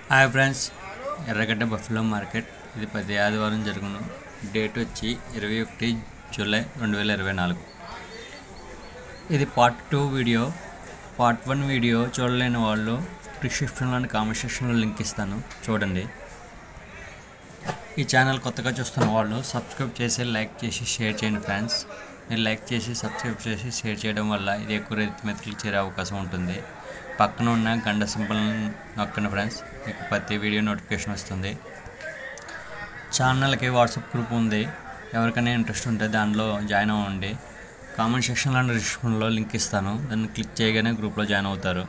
Hi friends, ఎర్రగడ్డ buffalo market ఇది 10 ఆదివారం జరుగును. డేట్ వచ్చి 21 జూలై 2024. ఇది పార్ట్ 2 వీడియో. పార్ట్ 1 వీడియో చూడలేని వాళ్ళు డిస్క్రిప్షన్లోని కామెంట్ సెక్షన్లో లింక్ ఇస్తాను, చూడండి. ఈ ఛానల్ కొత్తగా చూస్తున్న వాళ్ళు సబ్స్క్రైబ్ చేసి లైక్ చేసి షేర్ చేయండి ఫ్రెండ్స్. మీరు లైక్ చేసి సబ్స్క్రైబ్ చేసి షేర్ చేయడం వల్ల ఇది ఎక్కువ రైతు మిత్రులకు చేరే అవకాశం ఉంటుంది. పక్కన ఉన్న గంట సింబల్ నొక్కండి ఫ్రెండ్స్, మీకు ప్రతి వీడియో నోటిఫికేషన్ వస్తుంది. ఛానల్కి వాట్సాప్ గ్రూప్ ఉంది, ఎవరికైనా ఇంట్రెస్ట్ ఉంటే దానిలో జాయిన్ అవ్వండి. కామెంట్ సెక్షన్లో డిస్క్రిప్షన్లో లింక్ ఇస్తాను, దాన్ని క్లిక్ చేయగానే గ్రూప్లో జాయిన్ అవుతారు.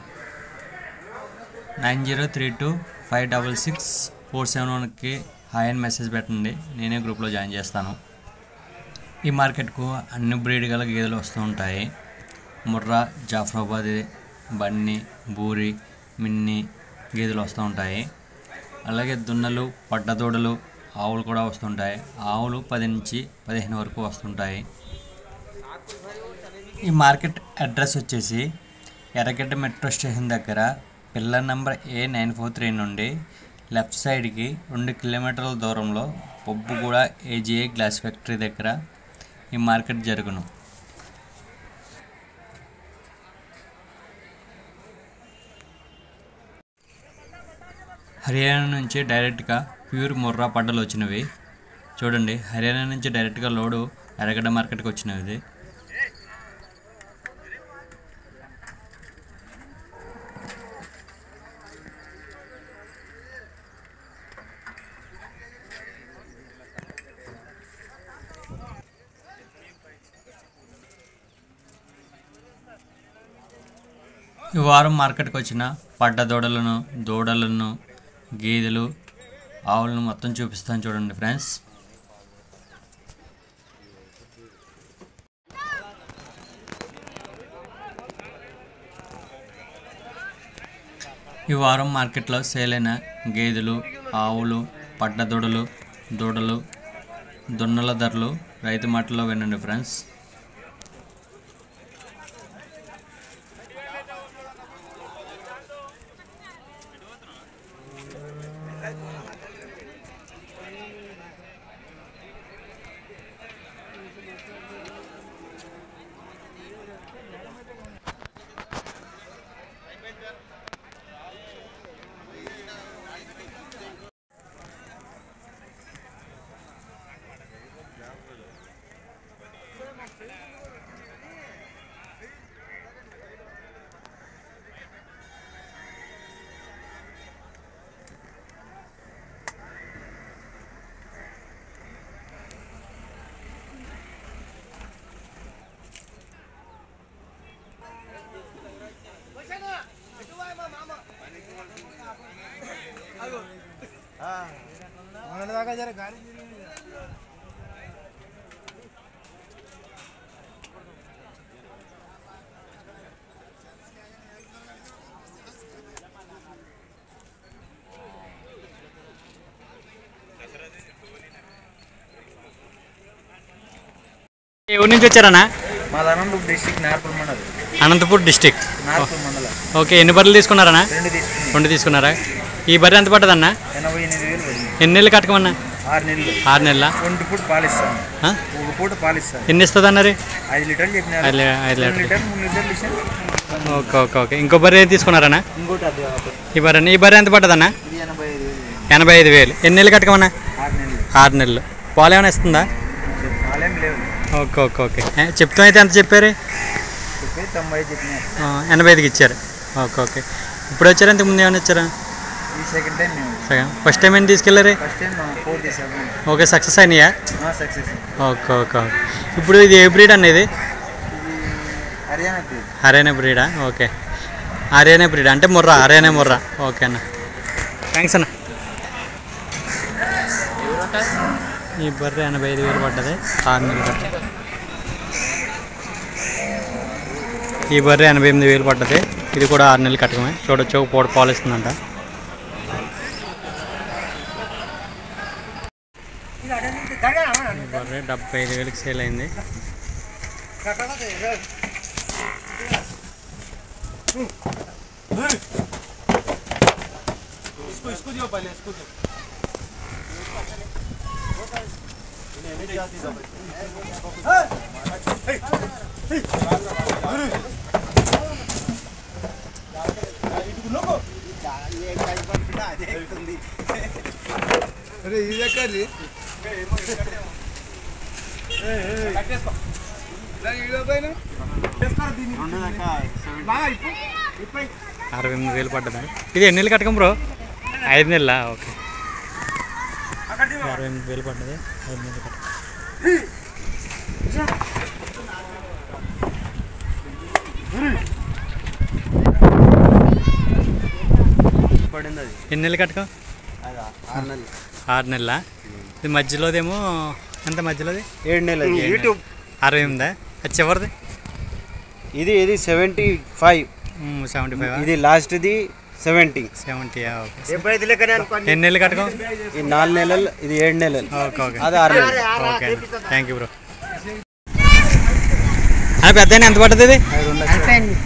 9032566471కి హాయ్ అని మెసేజ్ పెట్టండి, నేనే గ్రూప్లో జాయిన్ చేస్తాను. ఈ మార్కెట్కు అన్ని బ్రీడ్ గల గేదెలు వస్తూ ఉంటాయి. ముర్రా, జాఫ్రాబాద్, బన్నీ, బూరి, మిన్ని గేదెలు వస్తూ ఉంటాయి. అలాగే దున్నలు, పడ్డదూడలు, ఆవులు కూడా వస్తుంటాయి. ఆవులు 10 నుంచి 15 వరకు వస్తుంటాయి. ఈ మార్కెట్ అడ్రస్ వచ్చేసి ఎర్రగడ్డ మెట్రో స్టేషన్ దగ్గర పిల్లర్ నెంబర్ A943 నుండి లెఫ్ట్ సైడ్కి 2 కిలోమీటర్ల దూరంలో పబ్బుగూడ AGA గ్లాస్ ఫ్యాక్టరీ దగ్గర ఈ మార్కెట్ జరుగును. హర్యానా నుంచి డైరెక్ట్గా ప్యూర్ ముర్రా పడ్డలు వచ్చినవి చూడండి. హర్యానా నుంచి డైరెక్ట్గా లోడు ఎర్రగడ్డ మార్కెట్కి వచ్చినవి. ఈ వారం మార్కెట్కి వచ్చిన పడ్డ దూడలను గేదెలు, ఆవులను మొత్తం చూపిస్తాను, చూడండి ఫ్రెండ్స్. ఈ వారం మార్కెట్లో సేల్ అయిన గేదెలు, ఆవులు, పడ్డ దూడలు, దున్నల ధరలు రైతు మాటల్లో వినండి ఫ్రెండ్స్. ఎవరి నుంచి వచ్చారన్నా? మాది అనంతపూర్ డిస్ట్రిక్ట్, నార్పల్ మండలం. అనంతపూర్ డిస్ట్రిక్ట్, నార్పల్ మండలం. ఓకే. ఎన్ని బర్రెలు తీసుకున్నారన్నా? 2 తీసుకున్నారా? ఈ బర్రె ఎంత పడ్డదన్నా? 88,000 పడింది. ఎన్ని నెలలు కట్టకమన్నా? 6 నెలలు. 6 నెలల? 1 పూట పాలిస్తాను. 1 పూట పాలిస్తాను. ఎన్ని ఇస్తుంది అన్నారు? 5 లీటర్లు చెప్పినారు. 5 లీటర్ 3 లీటర్లు ఇస్తాను. ఓకే. ఇంకో బర్రె ఏం తీసుకున్నారన్నా? ఇంకోటి ఈ బర్రె ఎంత పడ్డదన్నా? 85,000. ఎన్ని నెలలు కట్టకమన్నా? 6 నెలలు. 6 నెలలు. పాలు ఏమైనా ఇస్తుందా? పాలేం లేవు. ఓకే. చెప్తాం అయితే ఎంత చెప్పారు? 95 చెప్పినారు. 85కి ఇచ్చారు. ఓకే. ఇప్పుడు వచ్చారా? ఇంతకు ముందు ఏమైనా వచ్చారా? ఈ సెకండ్ టైం మేము. ఫస్ట్ టైం ఏం తీసుకెళ్ళారు? ఫస్ట్ టైం 4 తీసాము. ఓకే, సక్సెస్ అయినాయా? సక్సెస్. ఓకే. ఇప్పుడు ఇది ఏ బ్రీడ్ అనేది? హర్యానా బ్రీడా? ఓకే, హర్యానా బ్రీడ్ అంటే హర్యానా ముర్రా. ఓకే అన్న, థ్యాంక్స్ అన్న. ఈ బర్రె 85,000 పడ్డది, 6 నెలలు పడ్డది. ఈ బర్రె 88,000 పడ్డది, ఇది కూడా 6 నెలలు కట్టకమే. చూడొచ్చు, ఒక పూట పాలు ఇస్తుందంట. బర్రె 75,000కి సేల్ అయింది. इसको दियो पहले इसको दियो अरे ये कर ली అరవై ఎనిమిది వేలు పడ్డదా ఇది ఎన్ని నెలలు కట్టకం బ్రో 5 నెలలా ఓకే 68 వేలు పడ్డది 5 నెలలు కట్ట ఎన్ని నెలలు కట్టకం 6 నెలలా ఇది మధ్యలోదేమో ఎంత మధ్యలోది 7 నెలలు యూట్యూబ్ 68 అది చివరిది ఇది 75 ఇది లాస్ట్ ది 70 ఓకే ఎన్ని నెలలు కట్టకం ఈ 4 నెలలు ఇది 7 నెలలు ఓకే ఓకే అది 6 నెలలు ఓకే థ్యాంక్ యూ బ్రో పెద్ద ఎంత పడుతుంది ఇది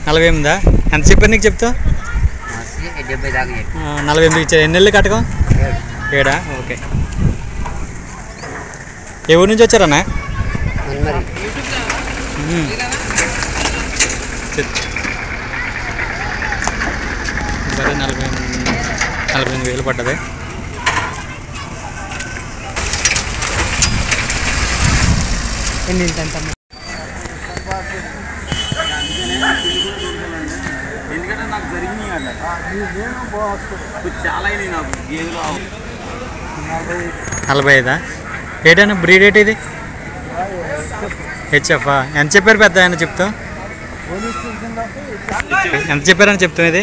48 ఎంత చెప్పారు నీకు చెప్తా 48 ఇచ్చారు ఎన్ని నెలలు కట్టకం 7 ఓకే ఏ ఊరి నుంచి వచ్చారన్నా సరే 48 వేలు పడ్డది ఎందుకంటే నాకు జరిగినాయి అన్న చాలా అయినాయి నాకు గేదెలు 45 ఏటైనా బ్రీడ్ ఏంటి ఇది హెచ్ఎఫ్ ఎంత చెప్పారు పెద్ద ఆయన చెప్తా ఎంత చెప్పారని చెప్తాం ఇది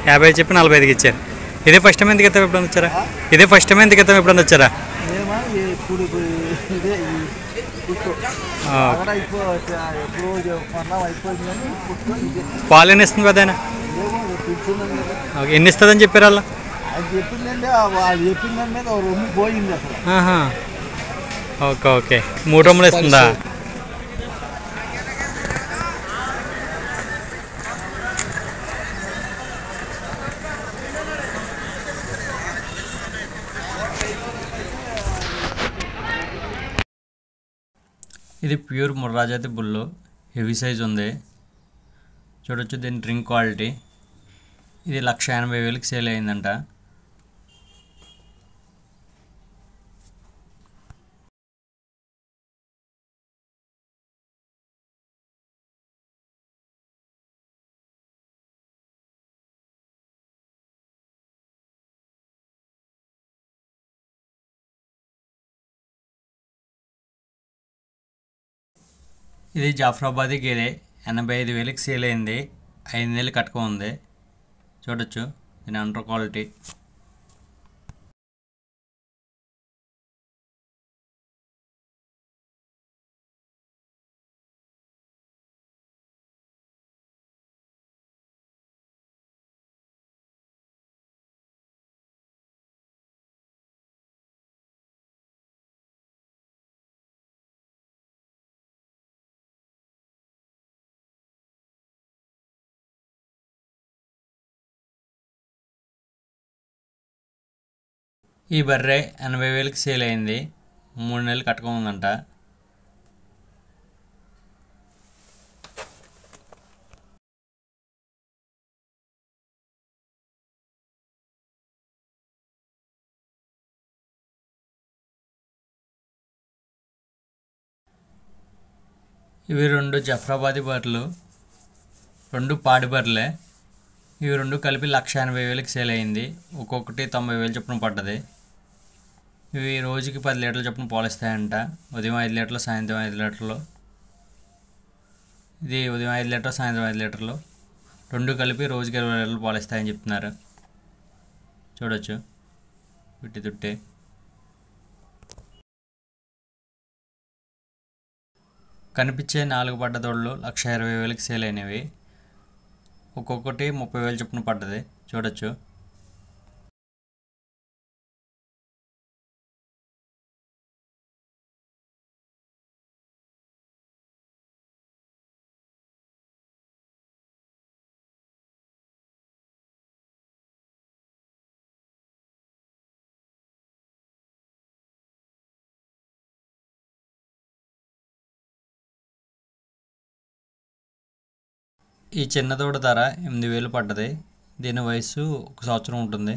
50 చెప్పి 45కి ఇచ్చారు ఇదే ఫస్ట్ టైం ఎందుకు ఎత్తాం ఎప్పుడన్నా వచ్చారా ఇదే ఫస్ట్ టైం ఎందుకు ఎత్తాం ఎప్పుడన్నా వచ్చారా పాలు ఎన్ని ఇస్తుంది పెద్ద ఆయన ఎన్ని ఇస్తుందని చెప్పారు వాళ్ళు ఓకే ఓకే 3 రొమ్ములు ఇస్తుందా ఇది ప్యూర్ ముర్రా జాతి బుల్లు హెవీ సైజ్ ఉంది చూడొచ్చు దీని డ్రింక్ క్వాలిటీ ఇది 1,80,000కి సేల్ అయిందంట ఇది జాఫ్రాబాదీ గేదె 85,000కి సేల్ అయింది 5 నెలలు కట్టుకో ఉంది చూడొచ్చు దీని అండర్ క్వాలిటీ ఈ బర్రె 80,000కి సేల్ అయింది 3 నెలలు కట్టుకో ఉందంట ఇవి 2 జఫ్రాబాదీ బర్రెలు 2 పాడి బర్రెలే ఇవి 2 కలిపి 1,80,000కి సేల్ అయింది ఒక్కొక్కటి 90,000 చొప్పున పడ్డది ఇవి రోజుకి 10 లీటర్ల చొప్పున పాలిస్తాయంట ఉదయం 5 లీటర్లు సాయంత్రం 5 లీటర్లు ఇది ఉదయం 5 లీటర్లు సాయంత్రం 5 లీటర్లు 2 కలిపి రోజుకి 20 లీటర్లు పాలిస్తాయని చెప్తున్నారు చూడొచ్చు వీటి దుట్టే కనిపించే 4 పడ్డ దోళ్ళు 1,20,000కి సేల్ అయినవి ఒక్కొక్కటి 30,000 చొప్పున పడ్డది చూడొచ్చు ఈ చిన్న దూడ ధర 8,000 పడ్డది. దీని వయసు 1 సంవత్సరం ఉంటుంది.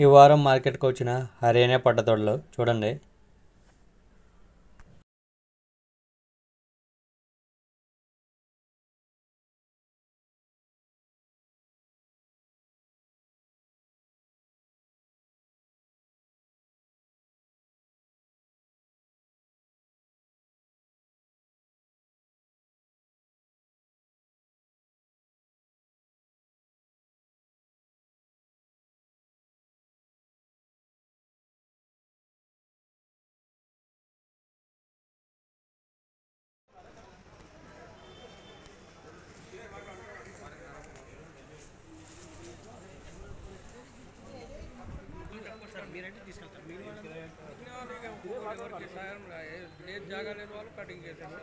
ఈ వారం మార్కెట్కి వచ్చిన హర్యానా పడ్డ దూడలు చూడండి. మీరంటే తీసుకెళ్తారు. మీరు జాగా లేని వాళ్ళు కటింగ్ చేశారు.